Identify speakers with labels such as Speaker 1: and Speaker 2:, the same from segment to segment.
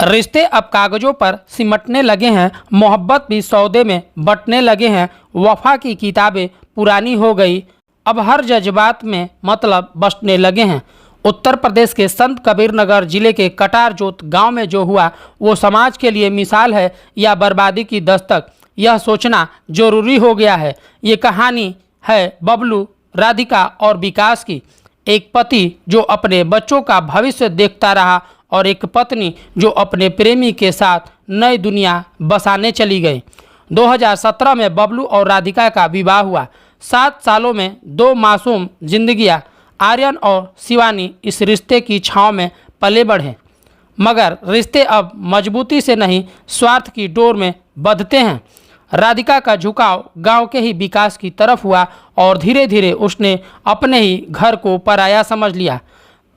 Speaker 1: रिश्ते अब कागजों पर सिमटने लगे हैं, मोहब्बत भी सौदे में बंटने लगे हैं। वफा की किताबें पुरानी हो गई, अब हर जज्बात में मतलब बसने लगे हैं। उत्तर प्रदेश के संत कबीर नगर जिले के कटारजोत गांव में जो हुआ वो समाज के लिए मिसाल है या बर्बादी की दस्तक, यह सोचना जरूरी हो गया है। ये कहानी है बबलू, राधिका और विकास की। एक पति जो अपने बच्चों का भविष्य देखता रहा और एक पत्नी जो अपने प्रेमी के साथ नई दुनिया बसाने चली गई। 2017 में बबलू और राधिका का विवाह हुआ। 7 सालों में 2 मासूम जिंदगियां आर्यन और शिवानी इस रिश्ते की छांव में पले बढ़े। मगर रिश्ते अब मजबूती से नहीं, स्वार्थ की डोर में बंधते हैं। राधिका का झुकाव गांव के ही विकास की तरफ हुआ और धीरे धीरे उसने अपने ही घर को पराया समझ लिया।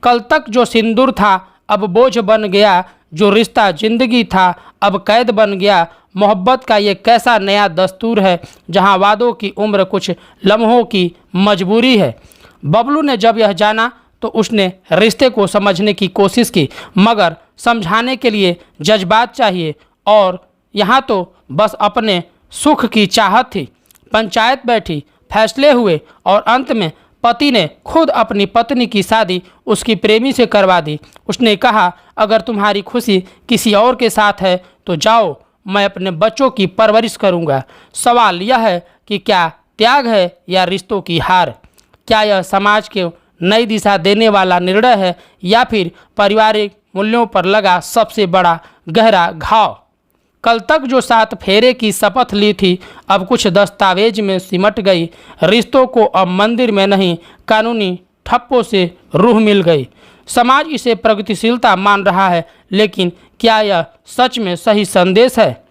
Speaker 1: कल तक जो सिंदूर था अब बोझ बन गया, जो रिश्ता जिंदगी था अब कैद बन गया। मोहब्बत का ये कैसा नया दस्तूर है जहां वादों की उम्र कुछ लम्हों की मजबूरी है। बबलू ने जब यह जाना तो उसने रिश्ते को समझने की कोशिश की, मगर समझाने के लिए जज्बात चाहिए और यहाँ तो बस अपने सुख की चाहत थी। पंचायत बैठी, फैसले हुए और अंत में पति ने खुद अपनी पत्नी की शादी उसकी प्रेमी से करवा दी। उसने कहा, अगर तुम्हारी खुशी किसी और के साथ है तो जाओ, मैं अपने बच्चों की परवरिश करूंगा। सवाल यह है कि क्या त्याग है या रिश्तों की हार? क्या यह समाज को नई दिशा देने वाला निर्णय है या फिर पारिवारिक मूल्यों पर लगा सबसे बड़ा गहरा घाव? कल तक जो 7 फेरे की शपथ ली थी अब कुछ दस्तावेज में सिमट गई। रिश्तों को अब मंदिर में नहीं, कानूनी ठप्पों से रूह मिल गई। समाज इसे प्रगतिशीलता मान रहा है, लेकिन क्या यह सच में सही संदेश है?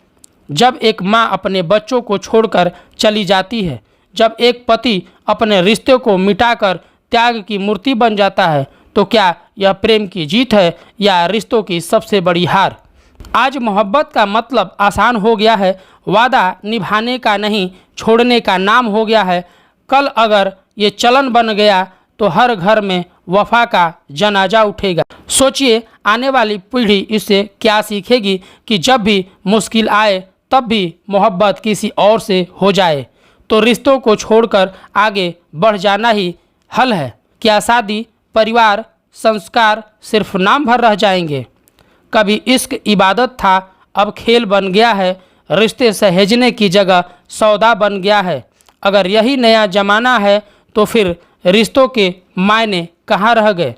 Speaker 1: जब एक माँ अपने बच्चों को छोड़कर चली जाती है, जब एक पति अपने रिश्ते को मिटाकर त्याग की मूर्ति बन जाता है, तो क्या यह प्रेम की जीत है या रिश्तों की सबसे बड़ी हार? आज मोहब्बत का मतलब आसान हो गया है, वादा निभाने का नहीं, छोड़ने का नाम हो गया है। कल अगर ये चलन बन गया तो हर घर में वफा का जनाजा उठेगा। सोचिए आने वाली पीढ़ी इससे क्या सीखेगी कि जब भी मुश्किल आए तब भी मोहब्बत किसी और से हो जाए तो रिश्तों को छोड़कर आगे बढ़ जाना ही हल है। क्या शादी, परिवार, संस्कार सिर्फ नाम भर रह जाएंगे? कभी इश्क इबादत था, अब खेल बन गया है। रिश्ते सहेजने की जगह सौदा बन गया है। अगर यही नया जमाना है तो फिर रिश्तों के मायने कहाँ रह गए?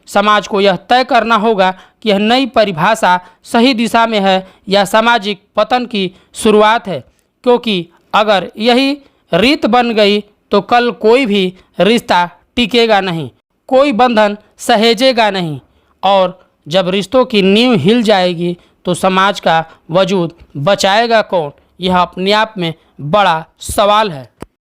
Speaker 1: समाज को यह तय करना होगा कि यह नई परिभाषा सही दिशा में है या सामाजिक पतन की शुरुआत है। क्योंकि अगर यही रीत बन गई तो कल कोई भी रिश्ता टिकेगा नहीं, कोई बंधन सहेजेगा नहीं, और जब रिश्तों की नींव हिल जाएगी तो समाज का वजूद बचाएगा कौन? यह अपने आप में बड़ा सवाल है।